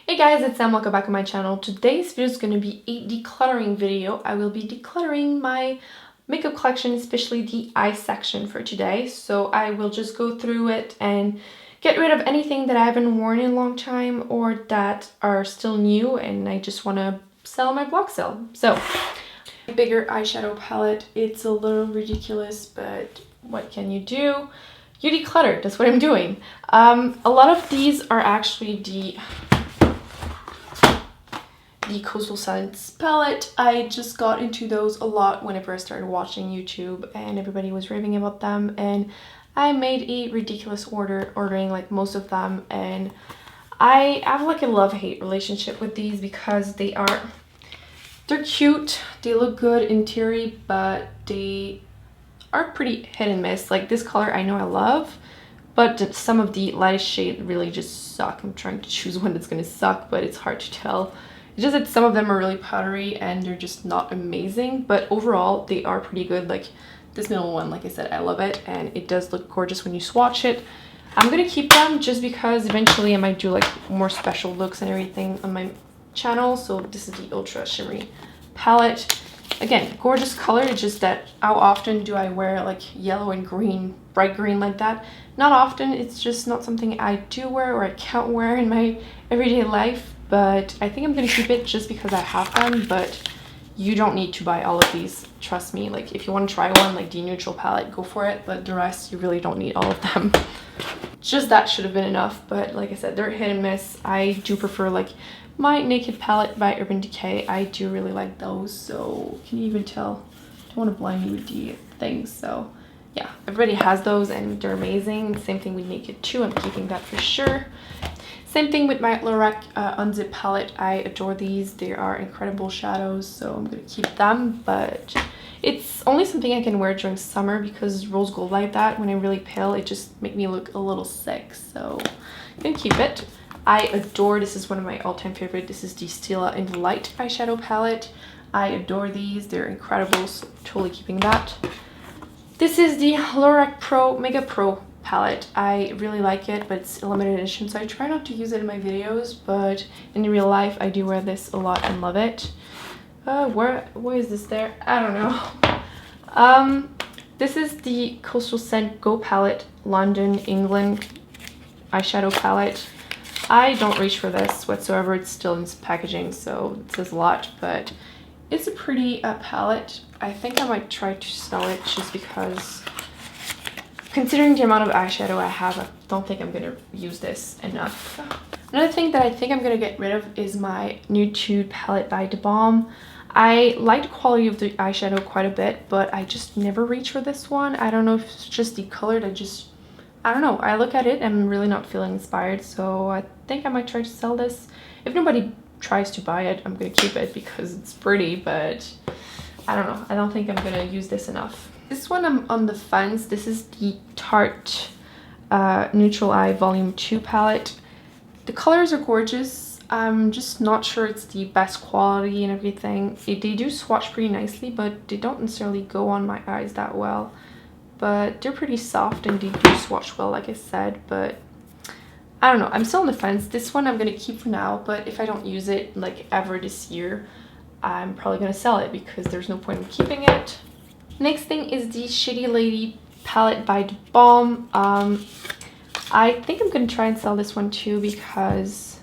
Hey guys, it's Sam. Welcome back to my channel. Today's video is going to be a decluttering video. I will be decluttering my makeup collection, especially the eye section for today. So I will just go through it and get rid of anything that I haven't worn in a long time or that are still new and I just want to sell on my blog sale. So, bigger eyeshadow palette. It's a little ridiculous, but what can you do? You declutter. That's what I'm doing. A lot of these are actually the Coastal Scents palette. I just got into those a lot whenever I started watching YouTube and everybody was raving about them, and I made a ridiculous ordering like most of them, and I have like a love-hate relationship with these because they're cute, they look good in theory, but they are pretty hit and miss. Like this color I know I love, but some of the lightest shade really just suck. I'm trying to choose one that's gonna suck, but it's hard to tell. It's just that some of them are really powdery and they're just not amazing, but overall they are pretty good. Like this middle one, like I said, I love it and it does look gorgeous when you swatch it. I'm gonna keep them just because eventually I might do like more special looks and everything on my channel. So this is the Ultra Shimmery palette. Again, gorgeous color. It's just that how often do I wear like yellow and green, bright green like that? Not often. It's just not something I do wear or I can't wear in my everyday life. But I think I'm gonna keep it just because I have them. But you don't need to buy all of these, trust me. Like if you want to try one like the neutral palette, go for it, but the rest you really don't need all of them. Just that should have been enough, but like I said, they're hit and miss. I do prefer like my Naked palette by Urban Decay. I do really like those, so can you even tell? I don't want to blind you with the things. So yeah, everybody has those and they're amazing. Same thing with Naked too. I'm keeping that for sure. Same thing with my Lorac Unzip palette. I adore these. They are incredible shadows, so I'm going to keep them. But it's only something I can wear during summer because rose gold like that, when I'm really pale, it just makes me look a little sick. So I'm going to keep it. I adore, this is one of my all-time favorite. This is the Stila in the Light eyeshadow palette. I adore these. They're incredible, so totally keeping that. This is the Lorac Pro Mega Pro palette. I really like it, but it's a limited edition, so I try not to use it in my videos, but in real life I do wear this a lot and love it. Where is this there? I don't know. This is the Coastal Scent Go palette, London, England eyeshadow palette. I don't reach for this whatsoever. It's still in packaging, so it says a lot, but it's a pretty palette. I think I might try to sell it just because, considering the amount of eyeshadow I have, I don't think I'm going to use this enough. Another thing that I think I'm going to get rid of is my Nude palette by Balm. I like the quality of the eyeshadow quite a bit, but I just never reach for this one. I don't know if it's just the color that I don't know. I look at it and I'm really not feeling inspired, so I think I might try to sell this. If nobody tries to buy it, I'm going to keep it because it's pretty, but I don't know. I don't think I'm going to use this enough. This one I'm on the fence. This is the Tarte Neutral Eye Volume 2 palette. The colors are gorgeous. I'm just not sure it's the best quality and everything. They do swatch pretty nicely, but they don't necessarily go on my eyes that well. But they're pretty soft and they do swatch well, like I said, but I don't know. I'm still on the fence. This one I'm going to keep for now, but if I don't use it like ever this year, I'm probably going to sell it because there's no point in keeping it. Next thing is the Shitty Lady palette by Balm. I think I'm going to try and sell this one too because,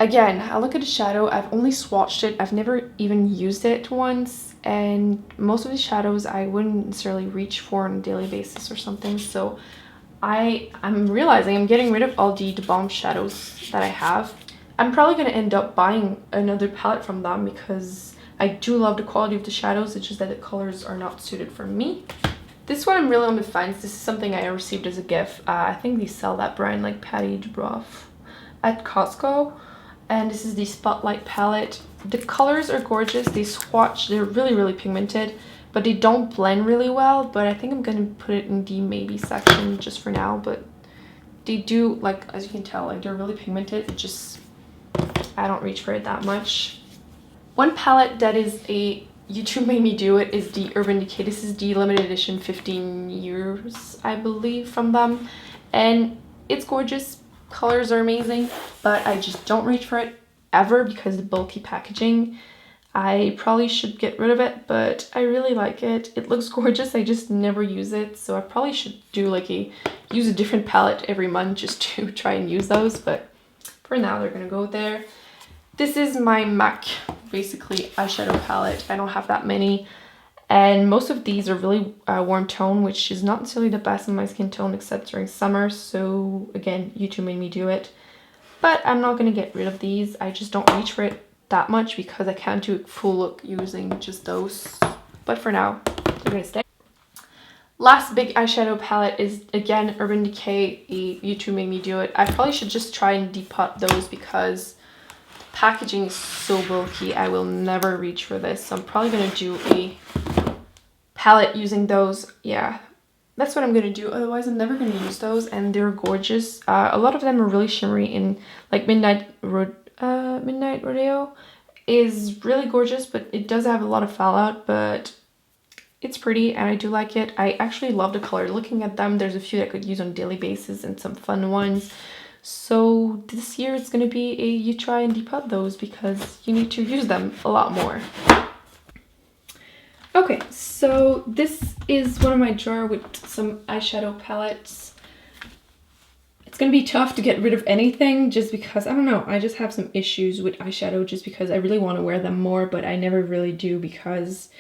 again, I look at the shadow. I've only swatched it. I've never even used it once. And most of the shadows I wouldn't necessarily reach for on a daily basis or something. So I'm realizing I'm getting rid of all the Balm shadows that I have. I'm probably going to end up buying another palette from them because I do love the quality of the shadows. It's just that the colors are not suited for me. This one I'm really on the fence. This is something I received as a gift. I think they sell that brand like Patty DeBroff at Costco. And this is the Spotlight palette. The colors are gorgeous. They swatch. They're really, really pigmented, but they don't blend really well. But I think I'm going to put it in the maybe section just for now. But they do, like, as you can tell, like they're really pigmented. It just, I don't reach for it that much. One palette that is a YouTube made me do it is the Urban Decay. This is the limited edition 15 years, I believe, from them. And it's gorgeous. colors are amazing, but I just don't reach for it ever because of the bulky packaging. I probably should get rid of it, but I really like it. It looks gorgeous. I just never use it, so I probably should do like use a different palette every month just to try and use those, but for now they're gonna go there. This is my MAC, basically, eyeshadow palette. I don't have that many, and most of these are really warm tone, which is not necessarily the best in my skin tone except during summer, so again, YouTube made me do it. But I'm not gonna get rid of these. I just don't reach for it that much because I can't do a full look using just those. But for now, they're gonna stay. Last big eyeshadow palette is again Urban Decay. YouTube made me do it. I probably should just try and depot those because the packaging is so bulky. I will never reach for this. So I'm probably gonna do a palette using those. Yeah, that's what I'm gonna do. Otherwise, I'm never gonna use those, and they're gorgeous. A lot of them are really shimmery, in like Midnight Rodeo is really gorgeous, but it does have a lot of fallout, but it's pretty and I do like it. I actually love the color. Looking at them, there's a few that I could use on a daily basis and some fun ones. So this year it's going to be you try and depot those because you need to use them a lot more. Okay, so this is one of my drawer with some eyeshadow palettes. It's going to be tough to get rid of anything just because, I don't know, I just have some issues with eyeshadow just because I really want to wear them more, but I never really do because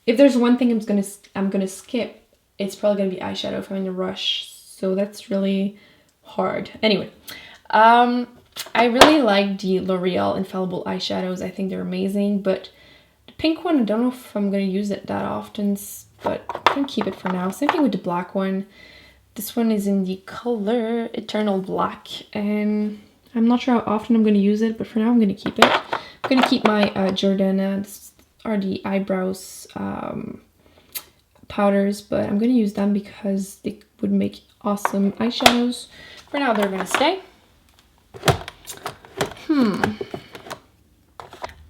if there's one thing I'm gonna skip, it's probably gonna be eyeshadow if I'm in a rush. So that's really hard. Anyway, I really like the L'Oreal Infallible eyeshadows. I think they're amazing, but the pink one, I don't know if I'm gonna use it that often, but I can keep it for now. Same thing with the black one. This one is in the color Eternal Black, and I'm not sure how often I'm gonna use it, but for now I'm gonna keep it. I'm gonna keep my Jordana. This are the eyebrows powders, but I'm gonna use them because they would make awesome eyeshadows. For now, they're gonna stay.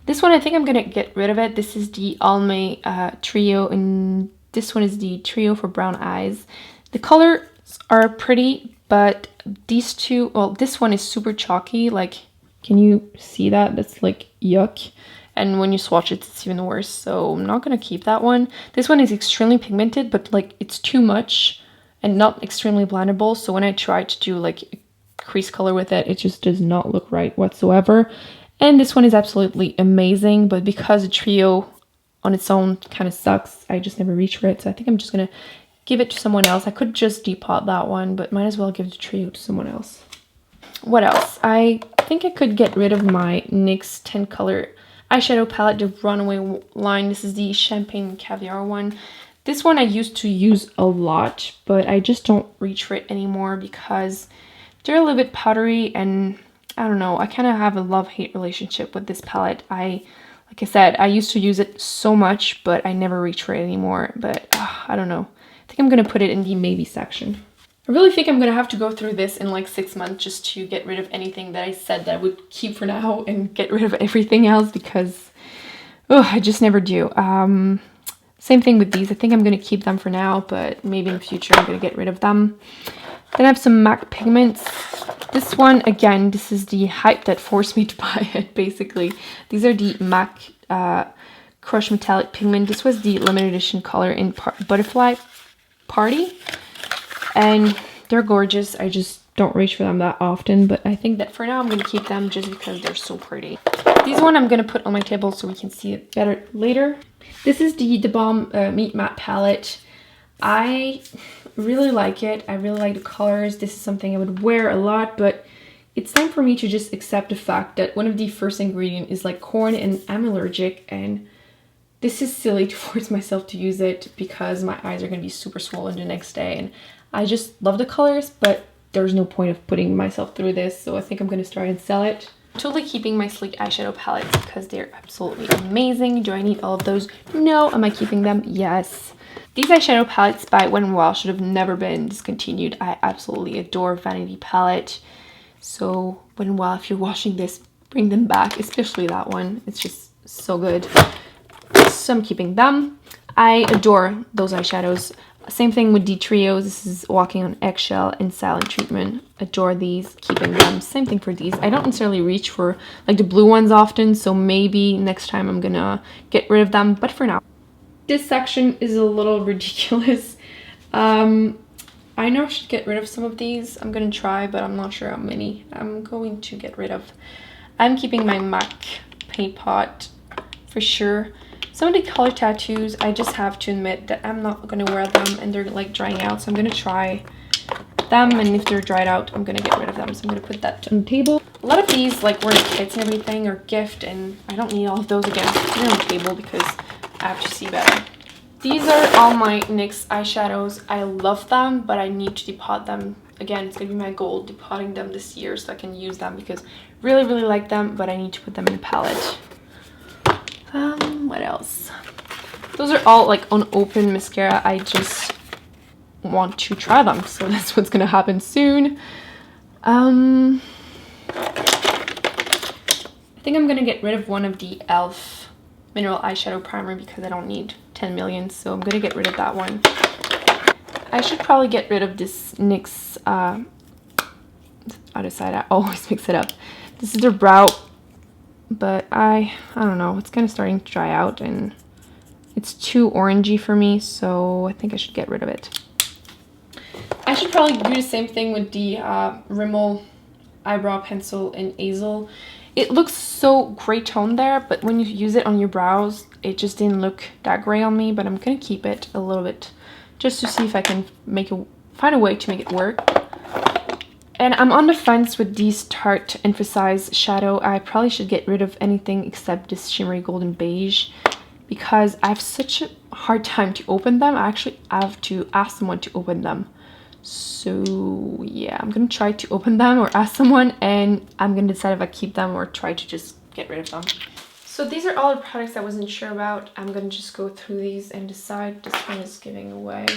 This one, I think I'm gonna get rid of it. This is the Almay Trio, and this one is the Trio for brown eyes. The colors are pretty, but these two, well, this one is super chalky. Like, can you see that? That's like yuck. And when you swatch it, it's even worse. So I'm not going to keep that one. This one is extremely pigmented, but like it's too much and not extremely blendable. So when I try to do like a crease color with it, it just does not look right whatsoever. And this one is absolutely amazing, but because the Trio on its own kind of sucks, I just never reach for it. So I think I'm just going to give it to someone else. I could just depot that one, but might as well give the Trio to someone else. What else? I think I could get rid of my NYX 10 color eyeshadow palette, the Runaway line. This is the Champagne Caviar one. This one I used to use a lot, but I just don't reach for it anymore because they're a little bit powdery, and I don't know, I kind of have a love-hate relationship with this palette. Like I said, I used to use it so much, but I never reach for it anymore. But I don't know. I think I'm going to put it in the maybe section. I really think I'm going to have to go through this in like 6 months just to get rid of anything that I said that I would keep for now and get rid of everything else because I just never do. Same thing with these. I think I'm going to keep them for now, but maybe in the future I'm going to get rid of them. Then I have some MAC Pigments. This one, again, this is the hype that forced me to buy it, basically. These are the MAC Crush Metallic Pigment. This was the limited edition color in Butterfly Party. And they're gorgeous. I just don't reach for them that often, but I think that for now I'm going to keep them just because they're so pretty. These one I'm going to put on my table so we can see it better later. This is the Balm Meat Matte Palette. I really like it. I really like the colors. This is something I would wear a lot, but it's time for me to just accept the fact that one of the first ingredients is like corn, and I'm allergic, and this is silly to force myself to use it because my eyes are going to be super swollen the next day, and I just love the colors, but there's no point of putting myself through this, so I think I'm going to start and sell it. I'm totally keeping my sleek eyeshadow palettes because they're absolutely amazing. Do I need all of those? No. Am I keeping them? Yes. These eyeshadow palettes by Wet n Wild should have never been discontinued. I absolutely adore Vanity palette. So Wet n Wild, if you're watching this, bring them back, especially that one. It's just so good. So I'm keeping them. I adore those eyeshadows. Same thing with the Trio. This is Walking on Eggshell and Silent Treatment. Adore these, keeping them. Same thing for these. I don't necessarily reach for like the blue ones often, so maybe next time I'm gonna get rid of them, but for now. This section is a little ridiculous. I know I should get rid of some of these. I'm gonna try, but I'm not sure how many I'm going to get rid of. I'm keeping my MAC paint pot for sure. Some of the color tattoos, I just have to admit that I'm not gonna wear them and they're like drying out, so I'm gonna try them, and if they're dried out, I'm gonna get rid of them. So I'm gonna put that on the table. A lot of these, like were kids and everything, or gift, and I don't need all of those again. Put it on the table because I have to see better. These are all my NYX eyeshadows. I love them, but I need to depot them. Again, it's gonna be my goal, depotting them this year so I can use them because I really, really like them, but I need to put them in a palette. What else? Those are all like unopened mascara. I just want to try them, so that's what's gonna happen soon. I think I'm gonna get rid of one of the e.l.f. mineral eyeshadow primer because I don't need 10 million, so I'm gonna get rid of that one. I should probably get rid of this NYX other side. I always mix it up. This is their brow, but I don't know, it's kind of starting to dry out and it's too orangey for me, so I think I should get rid of it. I should probably do the same thing with the Rimmel eyebrow pencil in Hazel. It looks so gray tone there, but when you use it on your brows, it just didn't look that gray on me, but I'm gonna keep it a little bit just to see if I can find a way to make it work. And I'm on the fence with these Tarte Emphasize shadow. I probably should get rid of anything except this shimmery golden beige because I have such a hard time to open them. I actually have to ask someone to open them. So yeah, I'm gonna try to open them or ask someone, and I'm gonna decide if I keep them or try to just get rid of them. So these are all the products I wasn't sure about. I'm gonna just go through these and decide. This one is giving away.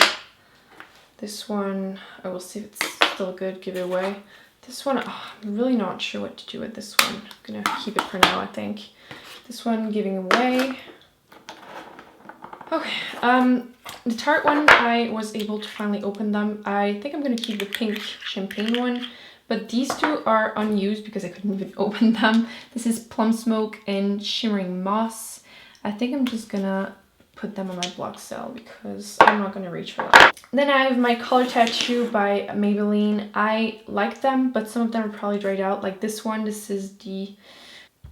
This one, I will see if it's still good, give it away. This one, I'm really not sure what to do with this one. I'm gonna keep it for now, I think. This one giving away. Okay, the Tarte one, I was able to finally open them. I think I'm gonna keep the pink champagne one, but these two are unused because I couldn't even open them. This is Plum Smoke and Shimmering Moss. I think I'm just gonna put them on my block cell because I'm not gonna reach for them. Then I have my color tattoo by Maybelline. I like them, but some of them are probably dried out. Like this one, this is the,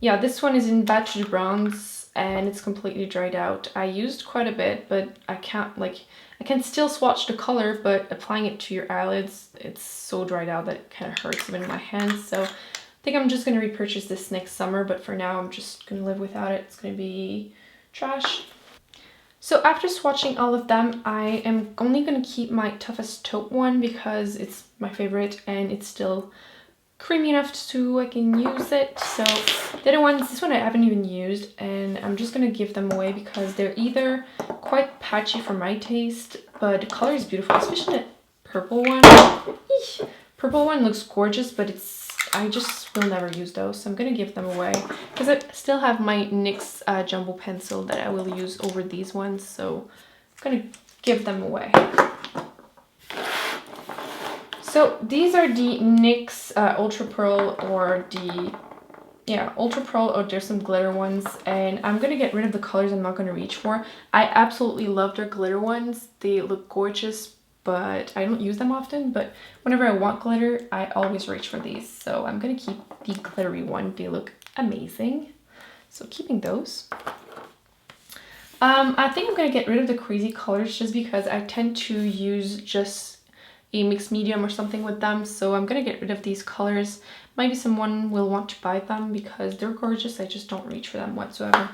yeah, this one is in Battered Bronze and it's completely dried out. I used quite a bit, but I can still swatch the color, but applying it to your eyelids, it's so dried out that it kind of hurts even in my hands. So I think I'm just gonna repurchase this next summer, but for now I'm just gonna live without it. It's gonna be trash. So after swatching all of them, I am only going to keep my Toughest Taupe one because it's my favorite and it's still creamy enough so I can use it. So the other ones, this one I haven't even used, and I'm just going to give them away because they're either quite patchy for my taste, but the color is beautiful, especially the purple one. Eesh. Purple one looks gorgeous, but I just will never use those, so I'm gonna give them away because I still have my NYX jumbo pencil that I will use over these ones, so I'm gonna give them away. So these are the NYX Ultra Pearl, or the, yeah, Ultra Pearl, or there's some glitter ones, and I'm gonna get rid of the colors I'm not gonna reach for. I absolutely love their glitter ones. They look gorgeous, but I don't use them often, but whenever I want glitter, I always reach for these. So I'm gonna keep the glittery one. They look amazing. So keeping those. I think I'm gonna get rid of the crazy colors just because I tend to use just a mixed medium or something with them. So I'm gonna get rid of these colors. Maybe someone will want to buy them because they're gorgeous. I just don't reach for them whatsoever.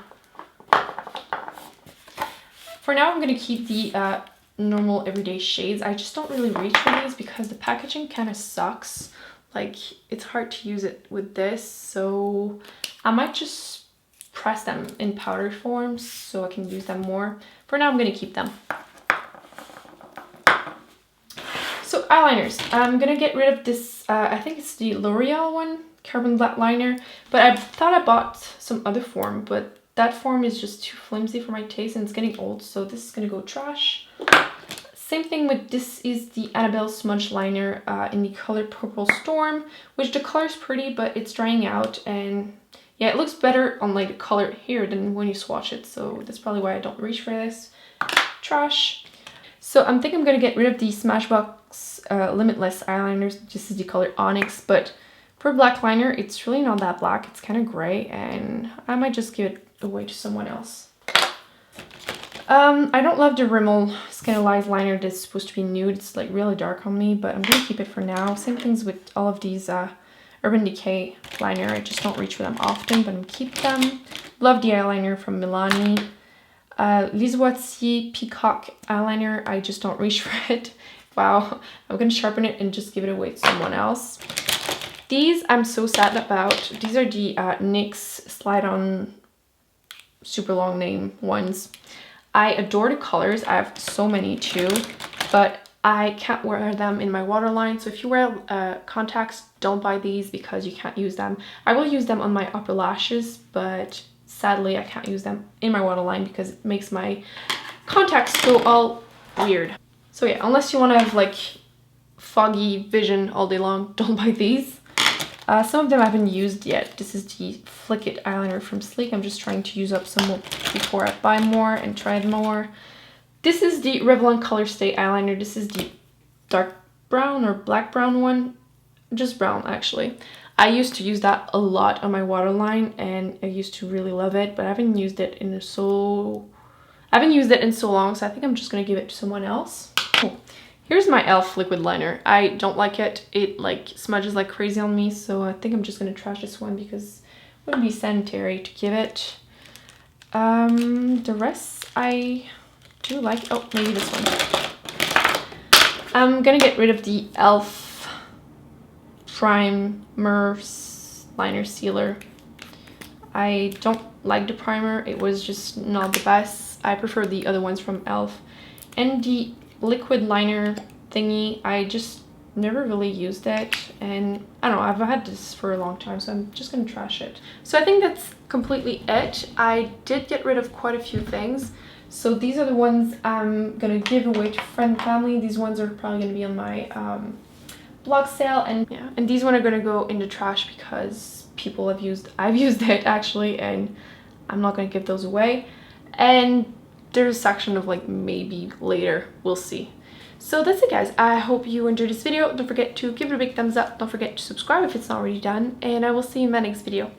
For now, I'm gonna keep the normal everyday shades. I just don't really reach for these because the packaging kind of sucks. Like, it's hard to use it with this, so I might just press them in powder form so I can use them more. For now, I'm gonna keep them. So eyeliners, I'm gonna get rid of this, I think it's the L'Oreal one, Carbon Black Liner, but I thought I bought some other form, but that form is just too flimsy for my taste and it's getting old, so this is gonna go trash. Same thing with this is the Annabelle Smudge Liner in the color Purple Storm, which the color is pretty, but it's drying out, and yeah, it looks better on like the color here than when you swatch it, so that's probably why I don't reach for this. Trash. So I'm thinking I'm gonna get rid of the Smashbox Limitless eyeliners. This is the color Onyx, but for black liner, it's really not that black. It's kind of gray, and I might just give it away to someone else. I don't love the Rimmel Scandalized liner that's supposed to be nude. It's like really dark on me, but I'm gonna keep it for now. Same things with all of these Urban Decay liner. I just don't reach for them often, but I'm gonna keep them. Love the eyeliner from Milani. Lizoisier Peacock eyeliner. I just don't reach for it. Wow. I'm gonna sharpen it and just give it away to someone else. These I'm so sad about. These are the NYX Slide On super long name ones. I adore the colors. I have so many too, but I can't wear them in my waterline. So if you wear contacts, don't buy these because you can't use them. I will use them on my upper lashes, but sadly I can't use them in my waterline because it makes my contacts go all weird. So yeah, unless you want to have like foggy vision all day long, don't buy these. Some of them I haven't used yet. This is the Flick It eyeliner from Sleek. I'm just trying to use up some more before I buy more and try more. This is the Revlon Color Stay eyeliner. This is the dark brown or black brown one. Just brown, actually. I used to use that a lot on my waterline, and I used to really love it, but I haven't used it in so long, so I think I'm just gonna give it to someone else. Oh. Here's my e.l.f. liquid liner. I don't like it. It like smudges like crazy on me, so I think I'm just gonna trash this one because it wouldn't be sanitary to give it. The rest I do like. Oh, maybe this one. I'm gonna get rid of the e.l.f. Primer Liner Sealer. I don't like the primer. It was just not the best. I prefer the other ones from e.l.f. And the liquid liner thingy, I just never really used it, and I don't know, I've had this for a long time, so I'm just gonna trash it. So I think that's completely it. I did get rid of quite a few things, so these are the ones I'm gonna give away to friend and family. These ones are probably gonna be on my blog sale, and yeah, and these ones are gonna go in the trash because I've used it actually, and I'm not gonna give those away. And there's a section of like maybe later, we'll see. So that's it, guys. I hope you enjoyed this video. Don't forget to give it a big thumbs up. Don't forget to subscribe if it's not already done, and I will see you in my next video.